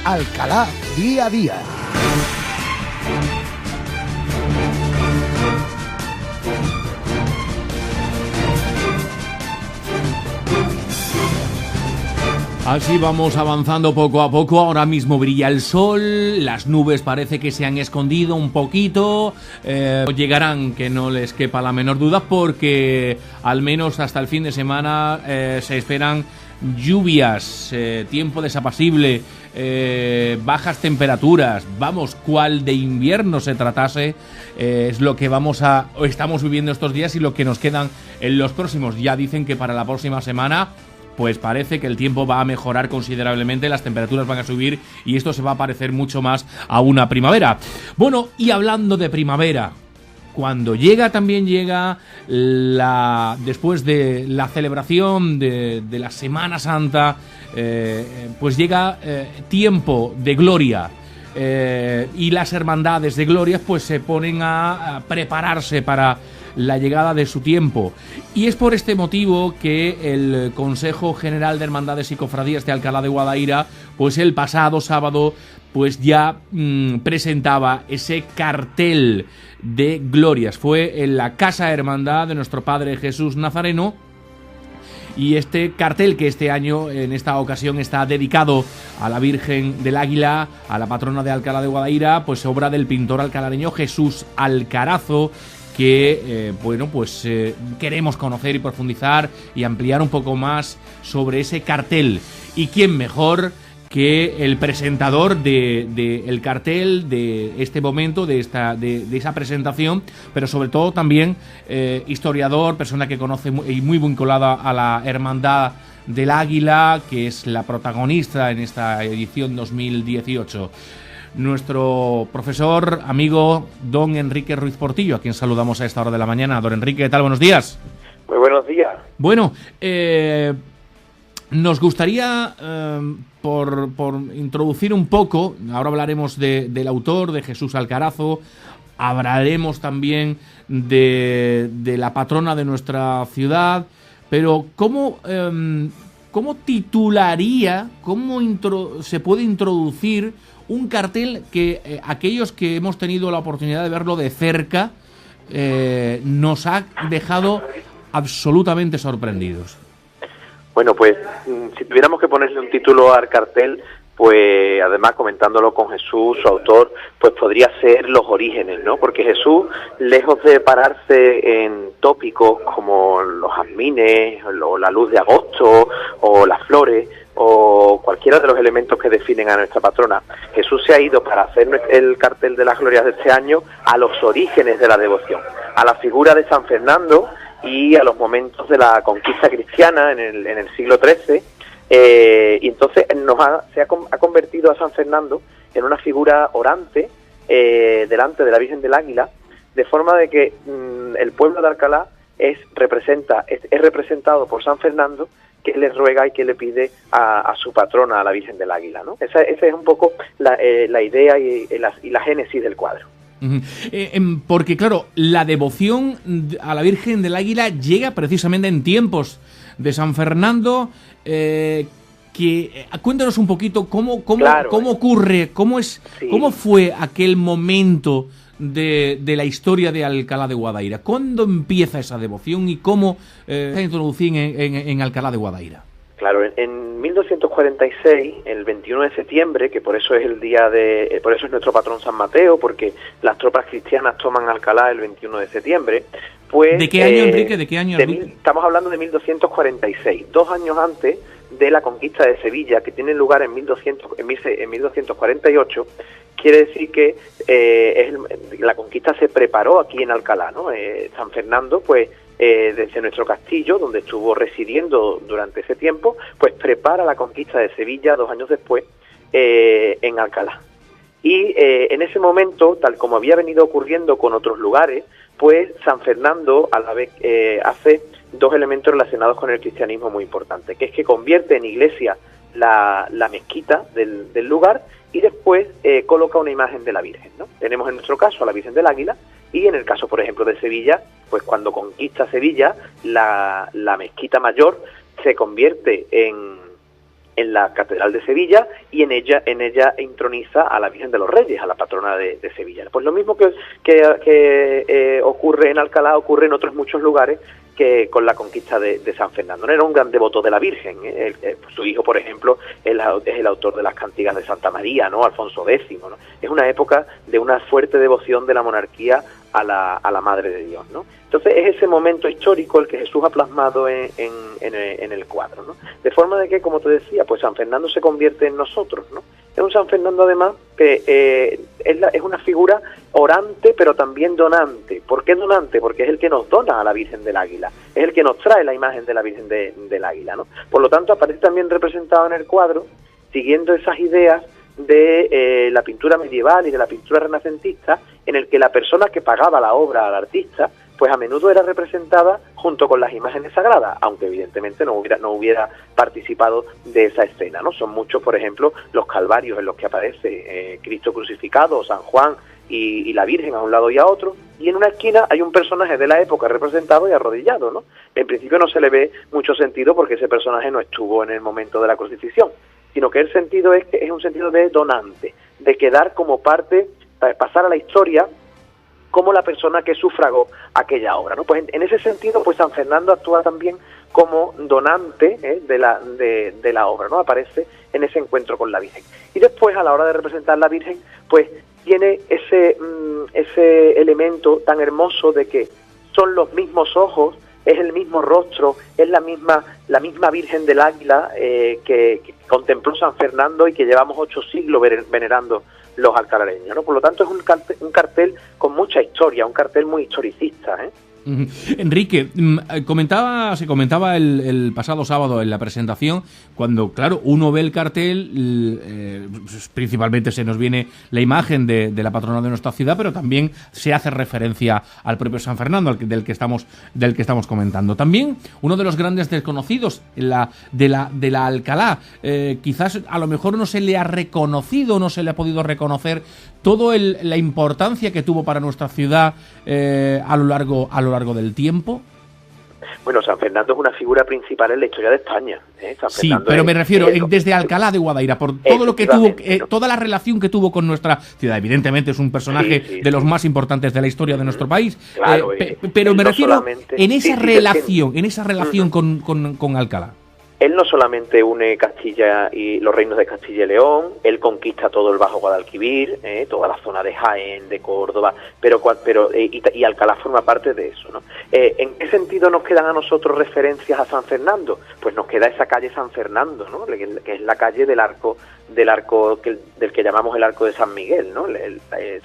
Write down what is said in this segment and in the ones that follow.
Alcalá Día a Día. Así vamos avanzando poco a poco. Ahora mismo brilla el sol, las nubes parece que se han escondido un poquito. Llegarán, que no les quepa la menor duda, porque al menos hasta el fin de semana se esperan lluvias, tiempo desapacible, bajas temperaturas. Vamos, cual de invierno se tratase, es lo que estamos viviendo estos días y lo que nos quedan en los próximos. Ya dicen que para la próxima semana pues parece que el tiempo va a mejorar considerablemente, las temperaturas van a subir y esto se va a parecer mucho más a una primavera. Bueno, y hablando de primavera, cuando también llega después de la celebración de la Semana Santa, pues llega tiempo de gloria. Y las hermandades de gloria pues se ponen a prepararse para la llegada de su tiempo, y es por este motivo que el Consejo General de Hermandades y Cofradías de Alcalá de Guadaira pues el pasado sábado pues ya presentaba ese cartel de glorias. Fue en la Casa Hermandad de nuestro Padre Jesús Nazareno, y este cartel, que este año, en esta ocasión, está dedicado a la Virgen del Águila, a la patrona de Alcalá de Guadaira, pues obra del pintor alcalareño Jesús Alcarazo, que queremos conocer y profundizar y ampliar un poco más sobre ese cartel. Y quién mejor que el presentador del cartel, de este momento, de esa presentación, pero sobre todo también historiador, persona que conoce y muy vinculada a la Hermandad del Águila, que es la protagonista en esta edición 2018. Nuestro profesor, amigo, don Enrique Ruiz Portillo, a quien saludamos a esta hora de la mañana. Don Enrique, ¿qué tal? Buenos días. Muy buenos días. Bueno, nos gustaría, por introducir un poco, ahora hablaremos del autor, de Jesús Alcarazo, hablaremos también de la patrona de nuestra ciudad, pero ¿cómo titularía, se puede introducir un cartel que aquellos que hemos tenido la oportunidad de verlo de cerca nos ha dejado absolutamente sorprendidos? Bueno, pues si tuviéramos que ponerle un título al cartel, pues además comentándolo con Jesús, su autor, pues podría ser Los Orígenes, ¿no? Porque Jesús, lejos de pararse en tópicos como los jazmines, o la luz de agosto, o las flores, o cualquiera de los elementos que definen a nuestra patrona, Jesús se ha ido para hacer el cartel de las glorias de este año a los orígenes de la devoción, a la figura de San Fernando y a los momentos de la conquista cristiana en el siglo XIII, y entonces ha convertido a San Fernando en una figura orante delante de la Virgen del Águila, de forma de que el pueblo de Alcalá es representado por San Fernando, que le ruega y que le pide a su patrona, a la Virgen del Águila, ¿no? Esa es un poco la idea y la génesis del cuadro. Porque claro, la devoción a la Virgen del Águila llega precisamente en tiempos de San Fernando. Cuéntanos un poquito cómo ocurre, cómo fue aquel momento de la historia de Alcalá de Guadaira. ¿Cuándo empieza esa devoción y cómo se introducía en Alcalá de Guadaira? Claro, en 1246, el 21 de septiembre, que por eso es por eso es nuestro patrón San Mateo, porque las tropas cristianas toman Alcalá el 21 de septiembre, pues... ¿De qué año, Enrique? ¿De qué año? Estamos hablando de 1246, 2 años antes de la conquista de Sevilla, que tiene lugar en 1248. Quiere decir que la conquista se preparó aquí en Alcalá, ¿no? San Fernando, pues, desde nuestro castillo, donde estuvo residiendo durante ese tiempo, pues prepara la conquista de Sevilla 2 años después en Alcalá. Y en ese momento, tal como había venido ocurriendo con otros lugares, pues San Fernando a la vez hace 2 elementos relacionados con el cristianismo muy importantes, que es que convierte en iglesia la mezquita del lugar, y después coloca una imagen de la Virgen, ¿no? Tenemos en nuestro caso a la Virgen del Águila, y en el caso, por ejemplo, de Sevilla, pues cuando conquista Sevilla, la mezquita mayor se convierte en en la Catedral de Sevilla, y en ella introniza a la Virgen de los Reyes, a la patrona de Sevilla. Pues lo mismo que ocurre en Alcalá, ocurre en otros muchos lugares, que con la conquista de San Fernando. No era un gran devoto de la Virgen. Su hijo, por ejemplo, es el autor de las cantigas de Santa María, ¿no? Alfonso X, ¿no? Es una época de una fuerte devoción de la monarquía a la Madre de Dios, ¿no? Entonces es ese momento histórico el que Jesús ha plasmado en el cuadro, ¿no? De forma de que, como te decía, pues San Fernando se convierte en nosotros, ¿no? Es un San Fernando, además, que es una figura orante, pero también donante. ¿Por qué donante? Porque es el que nos dona a la Virgen del Águila, es el que nos trae la imagen de la Virgen del Águila, ¿no? Por lo tanto, aparece también representado en el cuadro, siguiendo esas ideas de la pintura medieval y de la pintura renacentista, en el que la persona que pagaba la obra al artista, pues a menudo era representada junto con las imágenes sagradas, aunque evidentemente no hubiera participado de esa escena, ¿no? Son muchos, por ejemplo, los calvarios en los que aparece Cristo crucificado, San Juan y la Virgen a un lado y a otro, y en una esquina hay un personaje de la época representado y arrodillado, ¿no? En principio no se le ve mucho sentido porque ese personaje no estuvo en el momento de la crucifixión, sino que el sentido es que es un sentido de donante, de quedar como parte, pasar a la historia como la persona que sufragó aquella obra, ¿no? Pues en ese sentido, pues San Fernando actúa también como donante de la obra, ¿no? Aparece en ese encuentro con la Virgen. Y después, a la hora de representar la Virgen, pues tiene ese elemento tan hermoso de que son los mismos ojos, es el mismo rostro, es la misma Virgen del Águila que contempló San Fernando y que llevamos 8 siglos venerando los alcalareños, ¿no? Por lo tanto, es un cartel con mucha historia, un cartel muy historicista, ¿eh? Enrique, se comentaba el pasado sábado en la presentación, cuando, claro, uno ve el cartel, principalmente se nos viene la imagen de la patrona de nuestra ciudad, pero también se hace referencia al propio San Fernando, del que estamos comentando. También uno de los grandes desconocidos de la Alcalá, quizás a lo mejor no se le ha reconocido, no se le ha podido reconocer toda la importancia que tuvo para nuestra ciudad a lo largo del tiempo. Bueno, San Fernando es una figura principal en la historia de España. Sí, pero me refiero desde Alcalá de Guadaira, por todo lo que tuvo, toda la relación que tuvo con nuestra ciudad. Evidentemente es un personaje de los más importantes de la historia de nuestro país. Claro, pero me refiero en esa relación con Alcalá. Él no solamente une Castilla y los reinos de Castilla y León, él conquista todo el Bajo Guadalquivir, toda la zona de Jaén, de Córdoba, y Alcalá forma parte de eso, ¿no? ¿En qué sentido nos quedan a nosotros referencias a San Fernando? Pues nos queda esa calle San Fernando, ¿no? Que es la calle del arco del que llamamos el Arco de San Miguel, ¿no?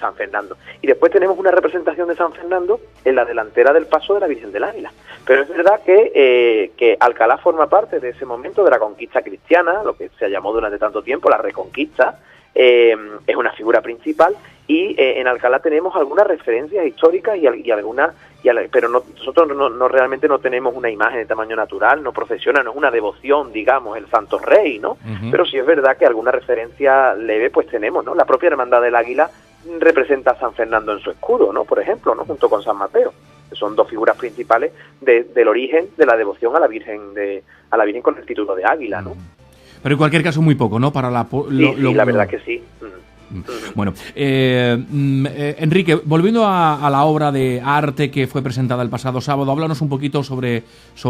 San Fernando. Y después tenemos una representación de San Fernando en la delantera del paso de la Virgen del Águila. Pero es verdad que Alcalá forma parte de ese momento de la conquista cristiana, lo que se llamó durante tanto tiempo la Reconquista. Es una figura principal, y en Alcalá tenemos algunas referencias históricas y algunas, pero nosotros no realmente no tenemos una imagen de tamaño natural, no procesiona, no es una devoción, digamos, el Santo Rey, ¿no? Pero sí es verdad que alguna referencia leve pues tenemos, ¿no? La propia Hermandad del Águila representa a San Fernando en su escudo, ¿no? Por ejemplo, ¿no? Junto con San Mateo. Son dos figuras principales del origen de la devoción a la Virgen con el título de Águila, ¿no? Pero en cualquier caso muy poco, ¿no? Para la la verdad que sí. Bueno, Enrique, volviendo a la obra de arte que fue presentada el pasado sábado, háblanos un poquito sobre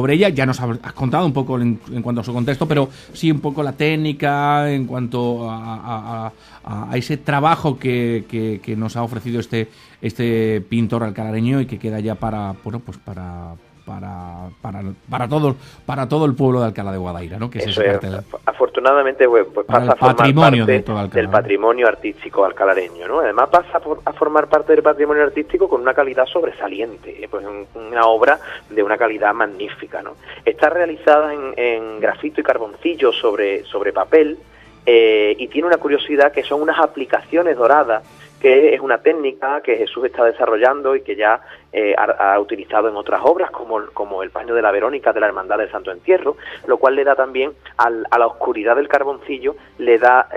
ella. Ya nos has contado un poco en cuanto a su contexto, pero sí un poco la técnica en cuanto a ese trabajo que nos ha ofrecido este pintor alcalareño y que queda ya para todo el pueblo de Alcalá de Guadaira, ¿no? Que es ese cartel. Afortunadamente, pues pasa a formar patrimonio parte del patrimonio artístico alcalareño, ¿no? Además pasa a formar parte del patrimonio artístico con una calidad sobresaliente, pues una obra de una calidad magnífica, ¿no? Está realizada en grafito y carboncillo sobre papel, y tiene una curiosidad que son unas aplicaciones doradas, que es una técnica que Jesús está desarrollando y que ya ha utilizado en otras obras, como el paño de la Verónica de la Hermandad del Santo Entierro, lo cual le da también a la oscuridad del carboncillo, le da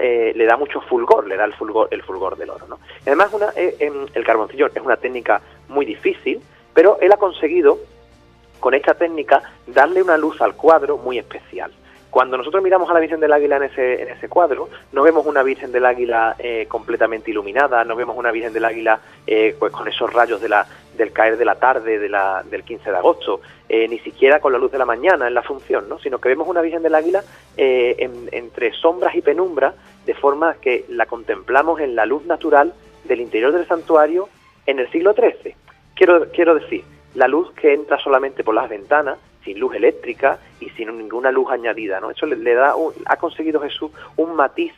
mucho fulgor, le da el fulgor del oro, ¿no? Y además el carboncillo es una técnica muy difícil, pero él ha conseguido con esta técnica darle una luz al cuadro muy especial. cuando nosotros miramos a la Virgen del Águila en ese cuadro, no vemos una Virgen del Águila completamente iluminada, no vemos una Virgen del Águila pues con esos rayos del caer de la tarde del 15 de agosto, ni siquiera con la luz de la mañana en la función, ¿no? Sino que vemos una Virgen del Águila entre sombras y penumbras, de forma que la contemplamos en la luz natural del interior del santuario en el siglo XIII. Quiero decir, la luz que entra solamente por las ventanas, sin luz eléctrica y sin ninguna luz añadida, ¿no? Eso le da ha conseguido Jesús un matiz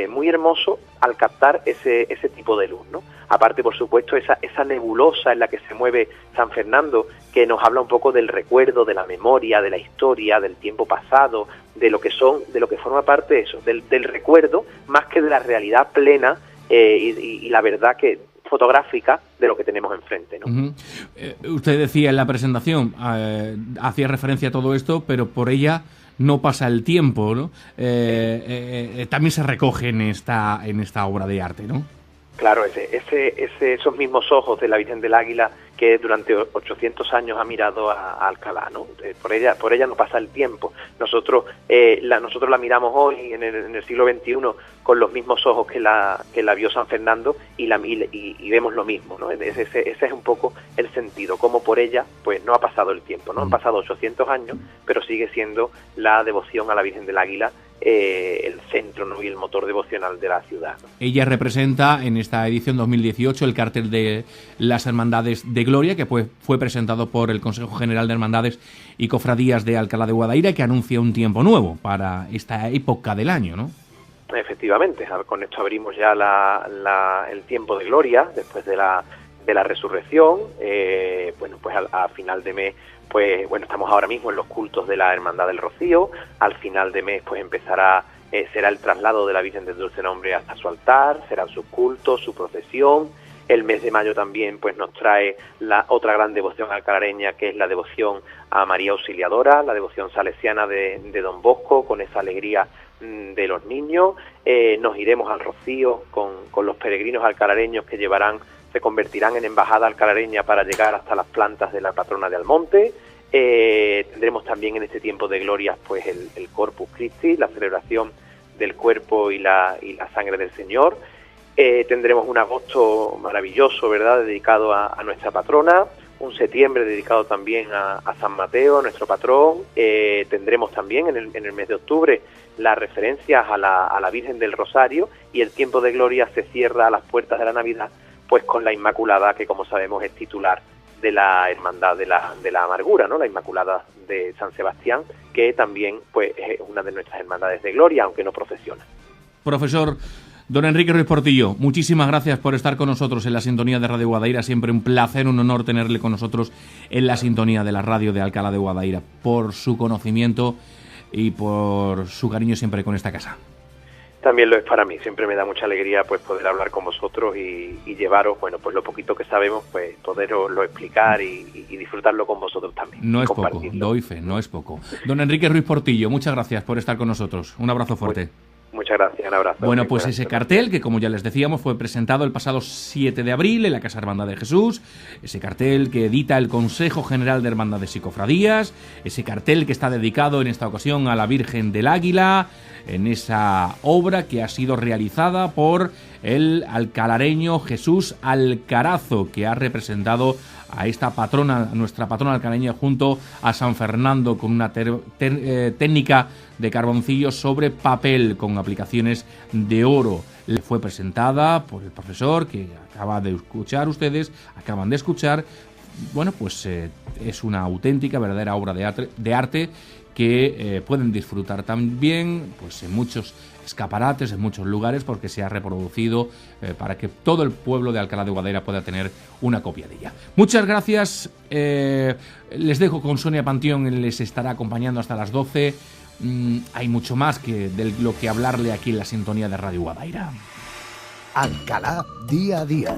muy hermoso al captar ese tipo de luz, ¿no? Aparte, por supuesto, esa nebulosa en la que se mueve San Fernando, que nos habla un poco del recuerdo, de la memoria, de la historia, del tiempo pasado, de lo que forma parte de eso, del recuerdo, más que de la realidad plena y la verdad fotográfica de lo que tenemos enfrente, ¿no? Usted decía en la presentación, hacía referencia a todo esto, pero por ella no pasa el tiempo, ¿no? También se recoge en esta obra de arte, ¿no? Claro, esos mismos ojos de la Virgen del Águila que durante 800 años ha mirado a Alcalá, ¿no? Por ella no pasa el tiempo. Nosotros la miramos hoy en el siglo XXI con los mismos ojos que la vio San Fernando y vemos lo mismo, ¿no? Ese es un poco el sentido, como por ella pues no ha pasado el tiempo, ¿no? Han pasado 800 años, pero sigue siendo la devoción a la Virgen del Águila el centro, ¿no? Y el motor devocional de la ciudad, ¿no? Ella representa en esta edición 2018 el cartel de las Hermandades de Gloria, que fue presentado por el Consejo General de Hermandades y Cofradías de Alcalá de Guadaira, que anuncia un tiempo nuevo para esta época del año, ¿no? Efectivamente, con esto abrimos ya el tiempo de gloria después de la resurrección. Bueno, pues a final de mes, pues bueno, estamos ahora mismo en los cultos de la Hermandad del Rocío. Al final de mes pues será el traslado de la Virgen del Dulce Nombre hasta su altar, serán sus cultos, su procesión. El mes de mayo también pues nos trae la otra gran devoción alcalareña, que es la devoción a María Auxiliadora, la devoción salesiana de Don Bosco, con esa alegría de los niños. Nos iremos al Rocío con los peregrinos alcalareños que se convertirán en embajada alcalareña para llegar hasta las plantas de la patrona de Almonte. Tendremos también en este tiempo de glorias pues el Corpus Christi, la celebración del cuerpo y la sangre del Señor. Tendremos un agosto maravilloso, ¿verdad?, dedicado a nuestra patrona, un septiembre dedicado también a San Mateo, nuestro patrón. Tendremos también en el mes de octubre las referencias a la Virgen del Rosario, y el tiempo de gloria se cierra a las puertas de la Navidad pues con la Inmaculada, que como sabemos es titular de la Hermandad de la Amargura, ¿no? La Inmaculada de San Sebastián, que también pues es una de nuestras hermandades de gloria, aunque no procesiona. Profesor don Enrique Ruiz Portillo, muchísimas gracias por estar con nosotros en la sintonía de Radio Guadaira. Siempre un placer, un honor tenerle con nosotros en la sintonía de la radio de Alcalá de Guadaira, por su conocimiento y por su cariño siempre con esta casa. También lo es para mí, siempre me da mucha alegría pues poder hablar con vosotros y llevaros, bueno, pues lo poquito que sabemos, pues poderoslo explicar y disfrutarlo con vosotros también. No es poco, doy fe, no es poco. Don Enrique Ruiz Portillo, muchas gracias por estar con nosotros. Un abrazo fuerte. Muchas gracias, un abrazo. Bueno, pues ese cartel que, como ya les decíamos, fue presentado el pasado 7 de abril en la Casa Hermandad de Jesús, ese cartel que edita el Consejo General de Hermandades y Cofradías, ese cartel que está dedicado en esta ocasión a la Virgen del Águila, en esa obra que ha sido realizada por el alcalareño Jesús Alcarazo, que ha representado a esta patrona, nuestra patrona alcalareña, junto a San Fernando, con una técnica de carboncillo sobre papel con aplicaciones de oro. Le fue presentada por el profesor que acaban de escuchar. Bueno, pues es una auténtica, verdadera obra de arte que pueden disfrutar también pues en muchos escaparates, en muchos lugares, porque se ha reproducido para que todo el pueblo de Alcalá de Guadaira pueda tener una copia de ella. Muchas gracias. Les dejo con Sonia Panteón, les estará acompañando hasta las 12. Hay mucho más de lo que hablarle aquí en la sintonía de Radio Guadaira. Alcalá día a día.